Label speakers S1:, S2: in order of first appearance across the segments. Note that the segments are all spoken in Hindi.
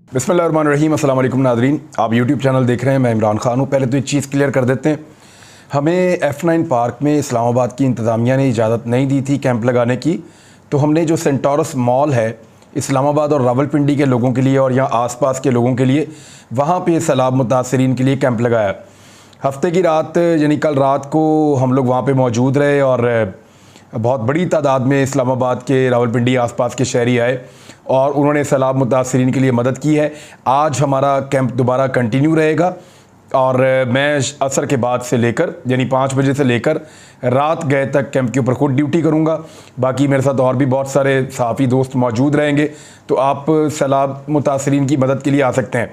S1: बिस्मिल्लाहिर्रहमानिर्रहीम। अस्सलाम वालेकुम नाज़रीन, आप यूट्यूब चैनल देख रहे हैं। मैं इमरान खान हूँ। पहले तो एक चीज़ क्लियर कर देते हैं, हमें F9 पार्क में इस्लामाबाद की इंतज़ामिया ने इजाज़त नहीं दी थी कैंप लगाने की। तो हमने जो सेंटोरस मॉल है इस्लामाबाद और रावलपिंडी के लोगों के लिए और यहाँ आसपास के लोगों के लिए, वहाँ पे सैलाब मुतासरीन के लिए कैंप लगाया। हफ्ते की रात यानी कल रात को हम लोग वहाँ पे मौजूद रहे और बहुत बड़ी तादाद में इस्लामाबाद के, रावलपिंडी आसपास के शहरी आए और उन्होंने सैलाब मुतासरीन के लिए मदद की है। आज हमारा कैंप दोबारा कंटिन्यू रहेगा और मैं असर के बाद से लेकर यानी 5 बजे से लेकर रात गए तक कैंप के ऊपर खुद ड्यूटी करूंगा। बाकी मेरे साथ और भी बहुत सारे सहाफ़ी दोस्त मौजूद रहेंगे, तो आप सैलाब मुतासरीन की मदद के लिए आ सकते हैं।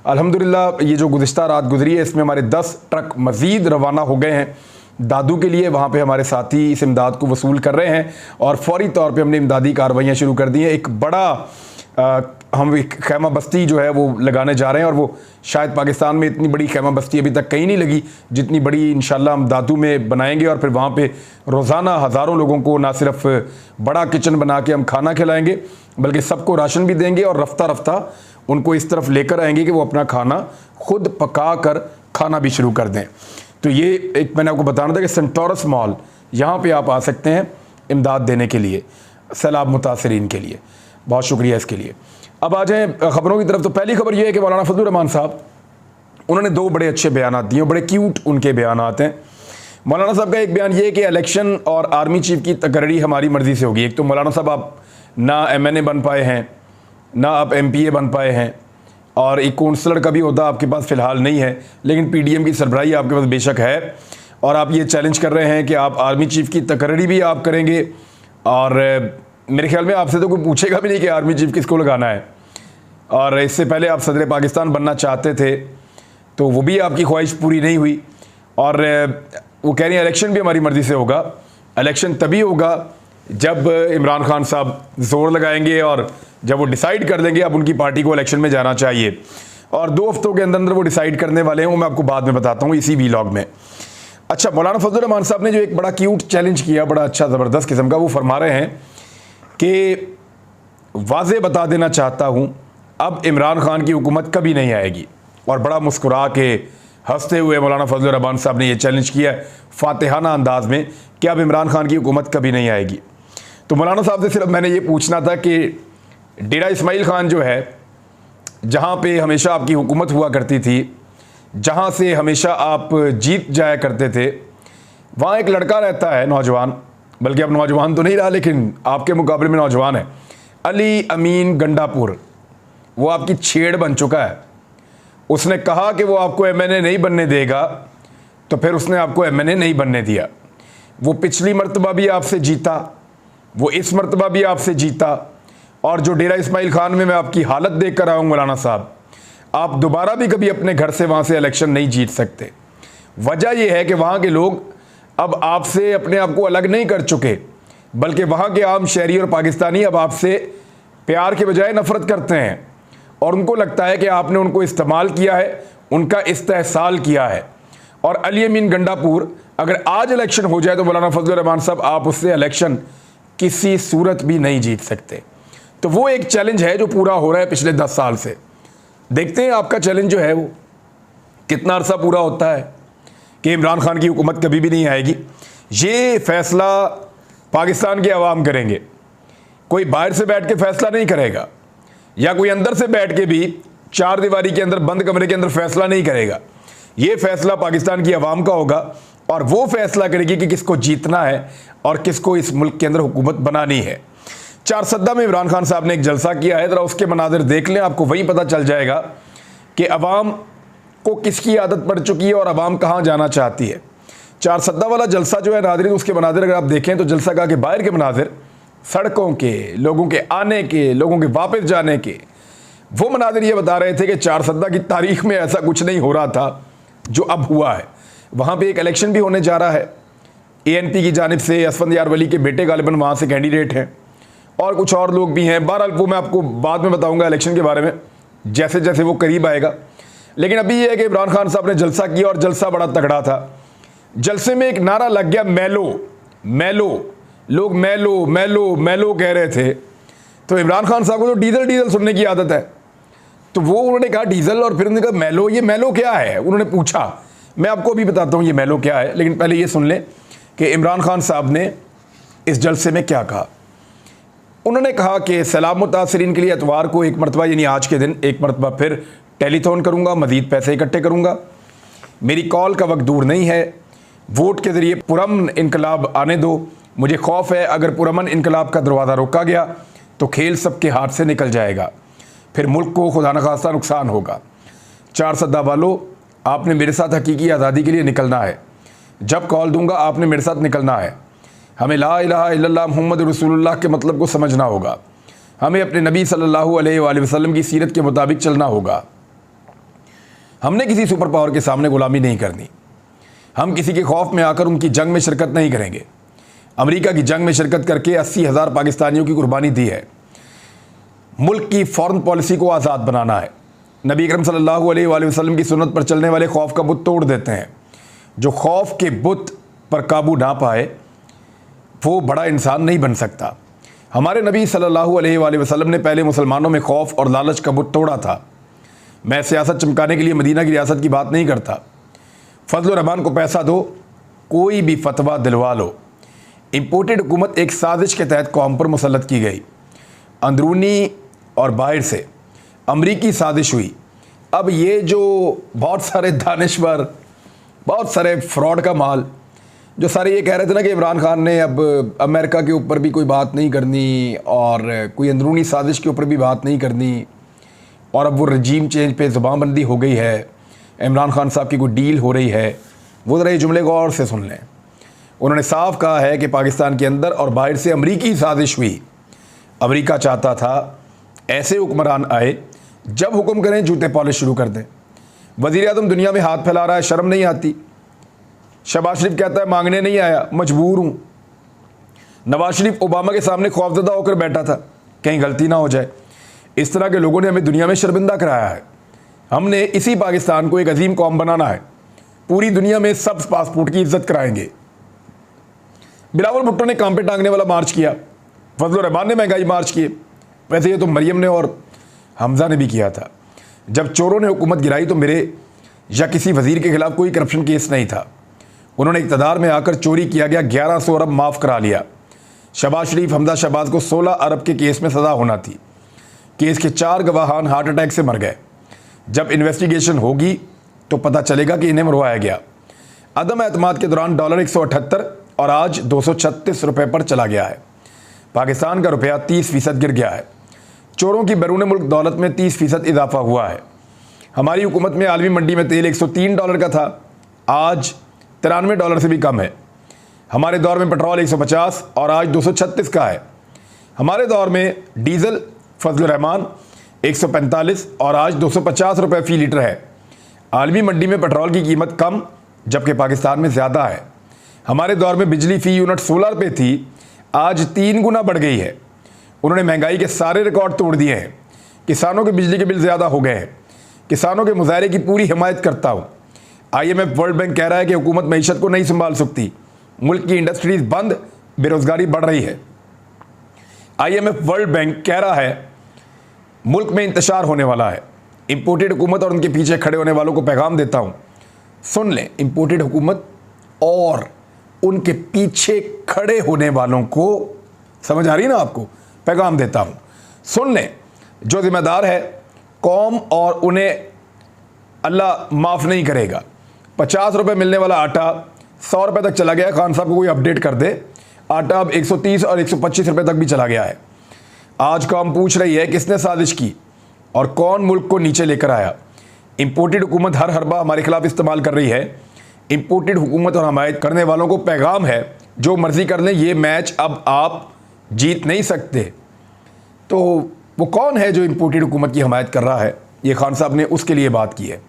S1: अल्हम्दुलिल्लाह ये जो गुज़िश्ता रात गुजरी है इसमें हमारे 10 ट्रक मज़ीद रवाना हो गए हैं दादू के लिए। वहाँ पे हमारे साथी इस इमदाद को वसूल कर रहे हैं और फौरी तौर पे हमने इमदादी कार्रवाइयाँ शुरू कर दी हैं। एक बड़ा हम एक खैमा बस्ती जो है वो लगाने जा रहे हैं और वो शायद पाकिस्तान में इतनी बड़ी खैमा बस्ती अभी तक कहीं नहीं लगी जितनी बड़ी इंशाल्लाह हम दादू में बनाएंगे। और फिर वहाँ पे रोज़ाना हज़ारों लोगों को ना सिर्फ बड़ा किचन बना के हम खाना खिलाएँगे बल्कि सबको राशन भी देंगे और रफ्ता रफ्ता उनको इस तरफ लेकर आएंगे कि वो अपना खाना खुद पका कर खाना भी शुरू कर दें। तो ये एक मैंने आपको बताना था कि सेंटोरस मॉल यहाँ पे आप आ सकते हैं इमदाद देने के लिए सैलाब मुतासरीन के लिए। बहुत शुक्रिया इसके लिए। अब आ जाएँ ख़बरों की तरफ। तो पहली खबर ये है कि मौलाना फजलुर रहमान साहब, उन्होंने 2 बड़े अच्छे बयान दिए, बड़े क्यूट उनके बयान हैं। मौलाना साहब का एक बयान ये है कि इलेक्शन और आर्मी चीफ की तकर्री हमारी मर्ज़ी से होगी। एक तो मौलाना साहब आप ना MNA बन पाए हैं, ना आप MPA बन पाए हैं और एक काउंसलर का भी ओहदा आपके पास फ़िलहाल नहीं है, लेकिन PDM की सरबराही आपके पास बेशक है और आप ये चैलेंज कर रहे हैं कि आप आर्मी चीफ़ की तकर्री भी आप करेंगे। और मेरे ख्याल में आपसे तो कोई पूछेगा भी नहीं कि आर्मी चीफ़ किसको लगाना है। और इससे पहले आप सदर पाकिस्तान बनना चाहते थे तो वो भी आपकी ख्वाहिश पूरी नहीं हुई। और वो कह रही हैं इलेक्शन भी हमारी मर्ज़ी से होगा। इलेक्शन तभी होगा जब इमरान खान साहब ज़ोर लगाएंगे और जब वो डिसाइड कर देंगे अब उनकी पार्टी को इलेक्शन में जाना चाहिए। और 2 हफ्तों के अंदर अंदर वो डिसाइड करने वाले हैं, वो मैं आपको बाद में बताता हूँ इसी व्लॉग में। अच्छा, मौलाना फजलुर रहमान साहब ने जो एक बड़ा क्यूट चैलेंज किया, बड़ा अच्छा ज़बरदस्त किस्म का, वो फरमा रहे हैं कि वाज़े बता देना चाहता हूँ अब इमरान खान की हुकूमत कभी नहीं आएगी। और बड़ा मुस्कुरा के हंसते हुए मौलाना फजलुर रहमान साहब ने ये चैलेंज किया फातिहाना अंदाज में कि अब इमरान खान की हुकूमत कभी नहीं आएगी। तो मौलाना साहब से सिर्फ मैंने ये पूछना था कि डेरा इस्माइल खान जो है, जहाँ पे हमेशा आपकी हुकूमत हुआ करती थी, जहाँ से हमेशा आप जीत जाया करते थे, वहाँ एक लड़का रहता है नौजवान, बल्कि अब नौजवान तो नहीं रहा लेकिन आपके मुकाबले में नौजवान है, अली अमीन गंडापुर। वो आपकी छेड़ बन चुका है। उसने कहा कि वो आपको MNA नहीं बनने देगा, तो फिर उसने आपको MNA नहीं बनने दिया। वो पिछली मरतबा भी आपसे जीता, वो इस मरतबा भी आपसे जीता। और जो डेरा इस्माइल खान में मैं आपकी हालत देख कर आया हूँ मौलाना साहब, आप दोबारा भी कभी अपने घर से वहाँ से इलेक्शन नहीं जीत सकते। वजह यह है कि वहाँ के लोग अब आपसे अपने आप को अलग नहीं कर चुके, बल्कि वहाँ के आम शहरी और पाकिस्तानी अब आपसे प्यार के बजाय नफ़रत करते हैं और उनको लगता है कि आपने उनको इस्तेमाल किया है, उनका इस्तेहसाल किया है। और अली अमीन गंडापुर अगर आज इलेक्शन हो जाए तो मौलाना फजलुर रहमान साहब आप उससे इलेक्शन किसी सूरत भी नहीं जीत सकते। तो वो एक चैलेंज है जो पूरा हो रहा है पिछले 10 साल से। देखते हैं आपका चैलेंज जो है वो कितना अरसा पूरा होता है कि इमरान खान की हुकूमत कभी भी नहीं आएगी। ये फ़ैसला पाकिस्तान के अवाम करेंगे, कोई बाहर से बैठ के फ़ैसला नहीं करेगा या कोई अंदर से बैठ के भी 4 दीवारी के अंदर बंद कमरे के अंदर फ़ैसला नहीं करेगा। ये फ़ैसला पाकिस्तान की अवाम का होगा और वो फ़ैसला करेगी कि किसको जीतना है और किसको इस मुल्क के अंदर हुकूमत बनानी है। 4 सद्दा में इमरान खान साहब ने एक जलसा किया है, ज़रा उसके मनाज़िर देख लें, आपको वही पता चल जाएगा कि अवाम को किसकी आदत पड़ चुकी है और अवाम कहाँ जाना चाहती है। 4 सद्दा वाला जलसा जो है नाज़रीन, उसके मनाज़िर अगर आप देखें तो जलसा का के बाहर के मनाज़िर, सड़कों के, लोगों के आने के, लोगों के वापस जाने के, वो मनाज़िर ये बता रहे थे कि 4 सद्दा की तारीख़ में ऐसा कुछ नहीं हो रहा था जो अब हुआ है। वहाँ पर एक इलेक्शन भी होने जा रहा है, ANP की जानिब से असफंद यार वली के बेटे गालिबन वहाँ से कैंडिडेट हैं और कुछ और लोग भी हैं। बहरहाल वो मैं आपको बाद में बताऊंगा इलेक्शन के बारे में जैसे जैसे वो करीब आएगा। लेकिन अभी ये है कि इमरान खान साहब ने जलसा किया और जलसा बड़ा तगड़ा था। जलसे में एक नारा लग गया, मैलो मैलो। लोग मैलो मैलो मैलो कह रहे थे। तो इमरान खान साहब को तो डीजल डीजल सुनने की आदत है, तो वो उन्होंने कहा डीजल, और फिर उन्होंने कहा मैलो। ये मैलो क्या है उन्होंने पूछा। मैं आपको अभी बताता हूँ ये मैलो क्या है, लेकिन पहले ये सुन लें कि इमरान खान साहब ने इस जलसे में क्या कहा। उन्होंने कहा कि सैलाब मुतासरीन के लिए एतवार को एक मरतबा यानी आज के दिन एक मरतबा फिर टेलीथॉन करूँगा, मज़ीद पैसे इकट्ठे करूँगा। मेरी कॉल का वक्त दूर नहीं है, वोट के ज़रिए पुरअमन इनकलाब आने दो। मुझे खौफ है अगर पुरअमन इनकलाब का दरवाज़ा रोका गया तो खेल सबके हाथ से निकल जाएगा, फिर मुल्क को खुदा न खास्ता नुकसान होगा। 4 सद्दा वालों, आपने मेरे साथ हकीकी आज़ादी के लिए निकलना है। जब कॉल दूंगा आपने मेरे साथ निकलना है। हमें ला इलाहा इल्लल्लाह मुहम्मद रसूलुल्लाह के मतलब को समझना होगा। हमें अपने नबी सल्लल्लाहु अलैहि वसल्लम की सीरत के मुताबिक चलना होगा। हमने किसी सुपर पावर के सामने गुलामी नहीं करनी। हम किसी के खौफ में आकर उनकी जंग में शिरकत नहीं करेंगे। अमेरिका की जंग में शिरकत करके 80,000 पाकिस्तानियों की कुर्बानी दी है। मुल्क की फॉरेन पॉलिसी को आज़ाद बनाना है। नबी अकरम सल्लल्लाहु अलैहि वसल्लम की सुन्नत पर चलने वाले खौफ का बुत तोड़ देते हैं। जो खौफ के बुत पर काबू ना पाए वो बड़ा इंसान नहीं बन सकता। हमारे नबी सल्लल्लाहु अलैहि वसल्लम ने पहले मुसलमानों में खौफ और लालच का बुत तोड़ा था। मैं सियासत चमकाने के लिए मदीना की रियासत की बात नहीं करता। फजल रहमान को पैसा दो, कोई भी फतवा दिलवा लो। इम्पोर्टेड हुकूमत एक साजिश के तहत कौम पर मुसल्लत की गई। अंदरूनी और बाहर से अमरीकी साजिश हुई। अब ये जो बहुत सारे दानिश्वर, बहुत सारे फ्रॉड का माल, जो सारे ये कह रहे थे ना कि इमरान खान ने अब अमेरिका के ऊपर भी कोई बात नहीं करनी और कोई अंदरूनी साजिश के ऊपर भी बात नहीं करनी, और अब वो रजीम चेंज पे ज़ुबानबंदी हो गई है, इमरान खान साहब की कोई डील हो रही है। वो ज़रा ये जुमले गौर से सुन लें। उन्होंने साफ कहा है कि पाकिस्तान के अंदर और बाहर से अमरीकी साजिश हुई। अमेरिका चाहता था ऐसे हुक्मरान आए जब हुक्म करें जूते पॉलिश शुरू कर दें। वज़ीर आज़म दुनिया में हाथ फैला रहा है, शर्म नहीं आती। शहबाज शरीफ कहता है मांगने नहीं आया, मजबूर हूँ। नवाज शरीफ ओबामा के सामने खौफजदा होकर बैठा था कहीं गलती ना हो जाए। इस तरह के लोगों ने हमें दुनिया में शर्मिंदा कराया है। हमने इसी पाकिस्तान को एक अजीम कौम बनाना है। पूरी दुनिया में सब पासपोर्ट की इज्जत कराएंगे। बिलावल भुट्टो ने काम पे टांगने वाला मार्च किया, फजल रहमान ने महंगाई मार्च किए। वैसे ये तो मरियम ने और हमजा ने भी किया था। जब चोरों ने हुकूमत गिराई तो मेरे या किसी वजीर के खिलाफ कोई करप्शन केस नहीं था। उन्होंने इक़्तिदार में आकर चोरी किया गया 1100 अरब माफ़ करा लिया। शहबाज शरीफ, हमजा शहबाज को 16 अरब के केस में सज़ा होना थी। केस के 4 गवाहान हार्ट अटैक से मर गए। जब इन्वेस्टिगेशन होगी तो पता चलेगा कि इन्हें मरवाया गया। अदम एतमाद के दौरान डॉलर 178 और आज 236 रुपये पर चला गया है। पाकिस्तान का रुपया 30% गिर गया है। चोरों की बैरून मुल्क दौलत में 30% इजाफा हुआ है। हमारी हुकूमत में आलमी मंडी में तेल 103 डॉलर का था, आज 93 डॉलर से भी कम है। हमारे दौर में पेट्रोल 150 और आज 236 का है। हमारे दौर में डीजल फजल रहमान 145 और आज 250 रुपये फ़ी लीटर है। आलमी मंडी में पेट्रोल की कीमत कम जबकि पाकिस्तान में ज़्यादा है। हमारे दौर में बिजली फ़ी यूनिट 16 रुपये थी, आज 3 गुना बढ़ गई है। उन्होंने महंगाई के सारे रिकॉर्ड तोड़ दिए हैं। किसानों के बिजली के बिल ज़्यादा हो गए हैं। किसानों के मुजाहरे की पूरी हिमायत करता हूँ। IMF वर्ल्ड बैंक कह रहा है कि हुकूमत मईशत को नहीं संभाल सकती, मुल्क की इंडस्ट्रीज बंद, बेरोज़गारी बढ़ रही है। IMF वर्ल्ड बैंक कह रहा है मुल्क में इंतशार होने वाला है। इम्पोर्टेड हुकूमत और उनके पीछे खड़े होने वालों को पैगाम देता हूँ, सुन लें। इम्पोर्टेड हुकूमत और उनके पीछे खड़े होने वालों को, समझ आ रही ना आपको, पैगाम देता हूँ, सुन लें। जो जिम्मेदार है कौम और उन्हें अल्लाह माफ़ नहीं करेगा। 50 रुपये मिलने वाला आटा 100 रुपये तक चला गया। खान साहब को कोई अपडेट कर दे, आटा अब 130 और 125 रुपये तक भी चला गया है। आज कौम पूछ रही है किसने साजिश की और कौन मुल्क को नीचे लेकर आया। इम्पोर्टेड हुकूमत हर हरबा हमारे खिलाफ इस्तेमाल कर रही है। इम्पोर्टेड हुकूमत और हमायत करने वालों को पैगाम है, जो मर्ज़ी कर लें, ये मैच अब आप जीत नहीं सकते। तो वो कौन है जो इम्पोर्टेड हुकूमत की हमायत कर रहा है? ये खान साहब ने उसके लिए बात की है।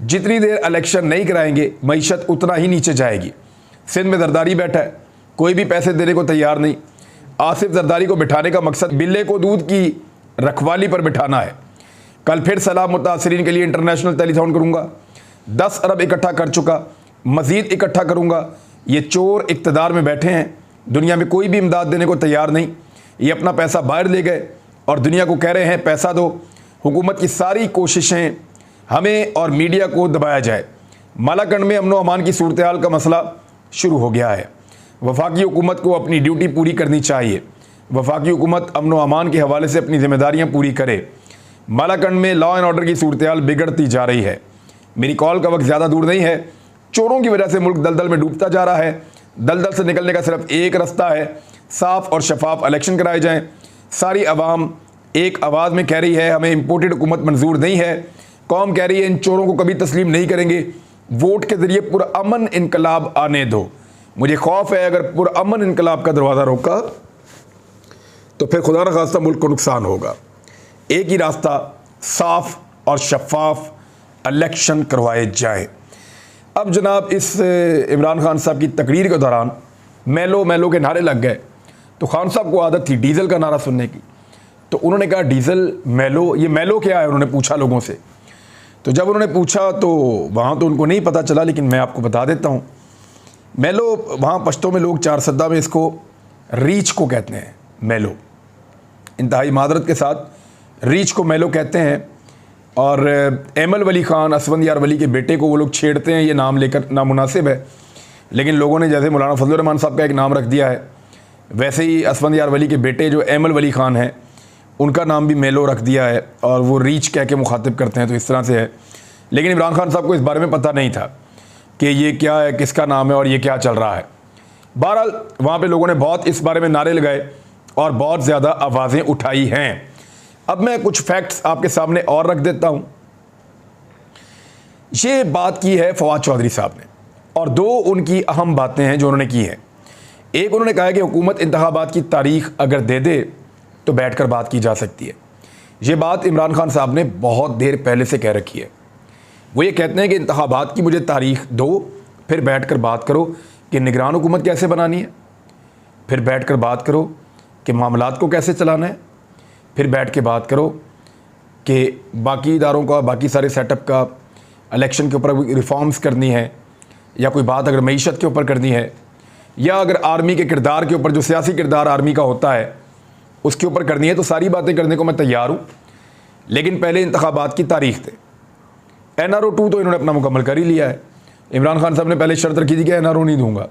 S1: जितनी देर इलेक्शन नहीं कराएंगे मईशत उतना ही नीचे जाएगी। सिंध में जरदारी बैठा है, कोई भी पैसे देने को तैयार नहीं। आसिफ जरदारी को बिठाने का मकसद बिल्ले को दूध की रखवाली पर बिठाना है। कल फिर सैलाब मुतासरीन के लिए इंटरनेशनल टेलीथॉन करूँगा। 10 अरब इकट्ठा कर चुका, मज़ीद इकट्ठा करूँगा। ये चोर इक़्तिदार में बैठे हैं, दुनिया में कोई भी इमदाद देने को तैयार नहीं। ये अपना पैसा बाहर ले गए और दुनिया को कह रहे हैं पैसा दो। हुकूमत की सारी कोशिशें हमें और मीडिया को दबाया जाए। मालाकंड में अमन व अमान की सूरत हाल का मसला शुरू हो गया है। वफाकी हुकूमत को अपनी ड्यूटी पूरी करनी चाहिए। वफाकी हुकूमत अमन व अमान के हवाले से अपनी जिम्मेदारियाँ पूरी करे। मालाकंड में लॉ एंड ऑर्डर की सूरत हाल बिगड़ती जा रही है। मेरी कॉल का वक्त ज़्यादा दूर नहीं है। चोरों की वजह से मुल्क दलदल में डूबता जा रहा है। दलदल से निकलने का सिर्फ एक रास्ता है, साफ और शफाफ इलेक्शन कराए जाएं। सारी आवाम एक आवाज़ में कह रही है हमें इम्पोर्टेड हुकूमत मंजूर नहीं है। कौम कह रही है इन चोरों को कभी तस्लीम नहीं करेंगे। वोट के ज़रिए पुरअमन इनकलाब आने दो। मुझे खौफ है अगर पुरअमन इनकलाब का दरवाज़ा रोका तो फिर खुदा न खास्ता मुल्क को नुकसान होगा। एक ही रास्ता, साफ और शफाफ इलेक्शन करवाए जाएं। अब जनाब इस इमरान खान साहब की तकरीर के दौरान मेलो मेलो के नारे लग गए। तो खान साहब को आदत थी डीज़ल का नारा सुनने की, तो उन्होंने कहा डीज़ल मेलो, ये मेलो क्या है? उन्होंने पूछा लोगों से। तो जब उन्होंने पूछा तो वहाँ तो उनको नहीं पता चला, लेकिन मैं आपको बता देता हूँ। मेलो वहाँ पश्तो में लोग चार सद्दा में इसको रीच को कहते हैं। मेलो इंतहाई मादरत के साथ रीच को मेलो कहते हैं। और एमल वली ख़ान असफंदियार वली के बेटे को वो लोग छेड़ते हैं, ये नाम लेकर नामुनासिब है। लेकिन लोगों ने जैसे मौलाना फजलुर रहमान साहब का एक नाम रख दिया है, वैसे ही असफंदियार वली के बेटे जो एमल वली ख़ान हैं उनका नाम भी मेलो रख दिया है और वो रीच कह के मुखातिब करते हैं। तो इस तरह से है। लेकिन इमरान खान साहब को इस बारे में पता नहीं था कि ये क्या है, किसका नाम है और ये क्या चल रहा है। बहरहाल वहाँ पे लोगों ने बहुत इस बारे में नारे लगाए और बहुत ज़्यादा आवाज़ें उठाई हैं। अब मैं कुछ फैक्ट्स आपके सामने और रख देता हूँ। ये बात की है फवाद चौधरी साहब ने और दो उनकी अहम बातें हैं जो उन्होंने की हैं। एक, उन्होंने कहा है कि हुकूमत इंतखाबात की तारीख अगर दे दे तो बैठकर बात की जा सकती है। ये बात इमरान खान साहब ने बहुत देर पहले से कह रखी है। वो ये कहते हैं कि इंतखाबात की मुझे तारीख दो, फिर बैठकर बात करो कि निगरान हुकूमत कैसे बनानी है, फिर बैठकर बात करो कि मामलात को कैसे चलाना है, फिर बैठ के बात करो कि बाकी इदारों का, बाकी सारे सेटअप का, इलेक्शन के ऊपर रिफॉर्म्स करनी है या कोई बात अगर मईशत के ऊपर करनी है या अगर आर्मी के किरदार के ऊपर, जो सियासी किरदार आर्मी का होता है, उसके ऊपर करनी है। तो सारी बातें करने को मैं तैयार हूँ, लेकिन पहले इंतखाबात की तारीख थे। NRO 2 तो इन्होंने अपना मुकम्मल कर ही लिया है। इमरान खान साहब ने पहले शर्त रखी थी कि NRO नहीं दूंगा।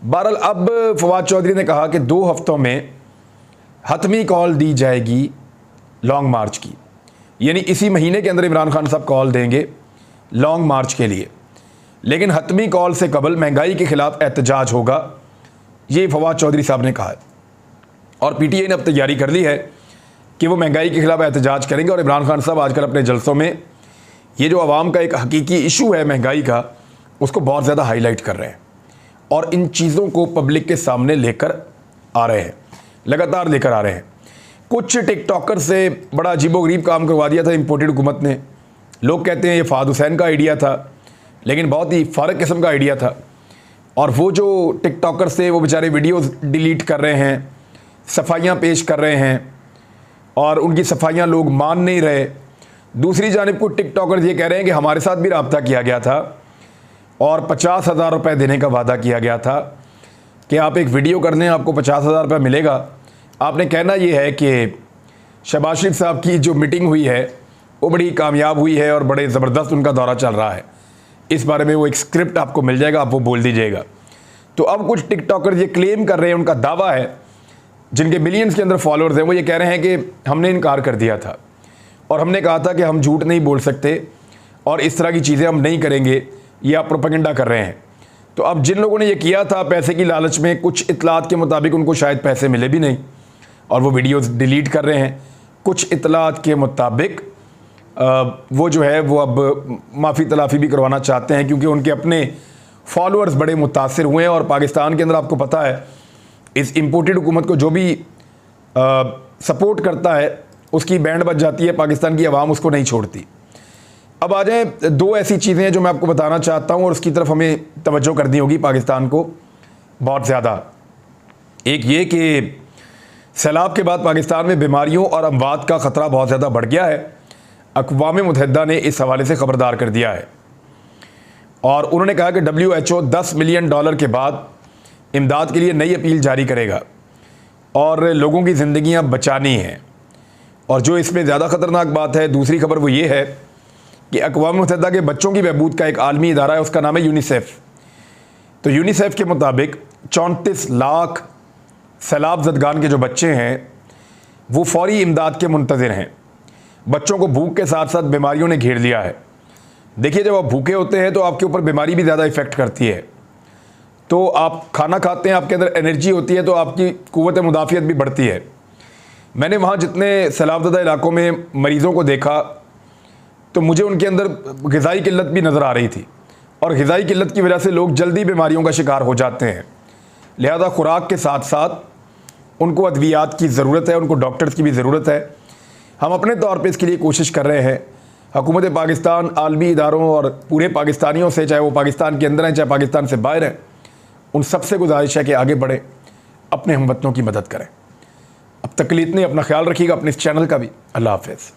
S1: बहरहाल अब फवाद चौधरी ने कहा कि 2 हफ्तों में हतमी कॉल दी जाएगी लॉन्ग मार्च की, यानी इसी महीने के अंदर इमरान खान साहब कॉल देंगे लॉन्ग मार्च के लिए। लेकिन हतमी कॉल से कबल महंगाई के खिलाफ एहतजाज होगा, ये फवाद चौधरी साहब ने कहा है। और PTI ने अब तैयारी कर ली है कि वो महंगाई के खिलाफ एहतजाज करेंगे। और इमरान खान साहब आजकल अपने जलसों में ये जो आवाम का एक हकीकी इशू है महंगाई का, उसको बहुत ज़्यादा हाईलाइट कर रहे हैं और इन चीज़ों को पब्लिक के सामने लेकर आ रहे हैं, लगातार लेकर आ रहे हैं। कुछ टिकटॉकर से बड़ा अजीबोगरीब काम करवा दिया था इम्पोर्टेड हुकूमत ने। लोग कहते हैं ये फ़ाद हुसैन का आइडिया था, लेकिन बहुत ही फ़र्क किस्म का आइडिया था। और वो जो टिकटॉकर से वो बेचारे वीडियोज़ डिलीट कर रहे हैं, सफाइयाँ पेश कर रहे हैं और उनकी सफाइयाँ लोग मान नहीं रहे। दूसरी जानिब को टिकटॉकर ये कह रहे हैं कि हमारे साथ भी रब्ता किया गया था और 50,000 रुपये देने का वादा किया गया था कि आप एक वीडियो कर लें आपको 50,000 रुपये मिलेगा। आपने कहना ये है कि शहबाज शरीफ साहब की जो मीटिंग हुई है वो बड़ी कामयाब हुई है और बड़े ज़बरदस्त उनका दौरा चल रहा है। इस बारे में वो एक स्क्रिप्ट आपको मिल जाएगा, आप वो बोल दीजिएगा। तो अब कुछ टिकटॉकर ये क्लेम कर रहे हैं, उनका दावा है, जिनके मिलियंस के अंदर फॉलोअर्स हैं, वो ये कह रहे हैं कि हमने इनकार कर दिया था और हमने कहा था कि हम झूठ नहीं बोल सकते और इस तरह की चीज़ें हम नहीं करेंगे, ये आप प्रोपेगेंडा कर रहे हैं। तो अब जिन लोगों ने ये किया था पैसे की लालच में, कुछ इतलात के मुताबिक उनको शायद पैसे मिले भी नहीं और वो वीडियोस डिलीट कर रहे हैं। कुछ इतलात के मुताबिक वो जो है वो अब माफ़ी तलाफ़ी भी करवाना चाहते हैं क्योंकि उनके अपने फॉलोअर्स बड़े मुतासिर हुए हैं। और पाकिस्तान के अंदर आपको पता है इस इम्पोर्टेड हुकूमत को जो भी सपोर्ट करता है उसकी बैंड बज जाती है, पाकिस्तान की आवाम उसको नहीं छोड़ती। अब आ जाए 2 ऐसी चीज़ें हैं जो मैं आपको बताना चाहता हूँ और उसकी तरफ हमें तवज्जो करनी होगी पाकिस्तान को बहुत ज़्यादा। एक ये कि सैलाब के बाद पाकिस्तान में बीमारियों और अमवात का ख़तरा बहुत ज़्यादा बढ़ गया है। अक़वाम मुत्तहिदा ने इस हवाले से ख़बरदार कर दिया है और उन्होंने कहा कि WHO $10 मिलियन के बाद इमदाद के लिए नई अपील जारी करेगा और लोगों की ज़िंदगियां बचानी हैं। और जो इसमें ज़्यादा ख़तरनाक बात है, दूसरी खबर वो ये है कि अक़वाम मुत्तहिदा के बच्चों की बहबूद का एक आलमी इदारा है, उसका नाम है यूनिसेफ। तो यूनिसेफ के मुताबिक 34 लाख सैलाब ज़दगान के जो बच्चे हैं वो फ़ौरी इमदाद के मुंतज़िर हैं। बच्चों को भूख के साथ साथ बीमारियों ने घेर लिया है। देखिए, जब आप भूखे होते हैं तो आपके ऊपर बीमारी भी ज़्यादा इफ़ेक्ट करती है। तो आप खाना खाते हैं, आपके अंदर एनर्जी होती है, तो आपकी क़ुव्वत मुदाफ़ियत भी बढ़ती है। मैंने वहाँ जितने सैलाबज़दा इलाकों में मरीज़ों को देखा तो मुझे उनके अंदर ग़िज़ाई किल्लत भी नज़र आ रही थी, और ग़िज़ाई किल्लत की वजह से लोग जल्दी बीमारियों का शिकार हो जाते हैं। लिहाजा खुराक के साथ साथ उनको अद्वियात की ज़रूरत है, उनको डॉक्टर्स की भी ज़रूरत है। हम अपने तौर पे इसके लिए कोशिश कर रहे हैं। हुकूमत पाकिस्तान आलमी इदारों और पूरे पाकिस्तानियों से, चाहे वो पाकिस्तान के अंदर हैं चाहे पाकिस्तान से बाहर हैं, उन सबसे गुजारिश है कि आगे बढ़ें, अपने हमवतनों की मदद करें। अब तक के लिए इतने, अपना ख्याल रखिएगा, अपने इस चैनल का भी। अल्लाह हाफ़िज़।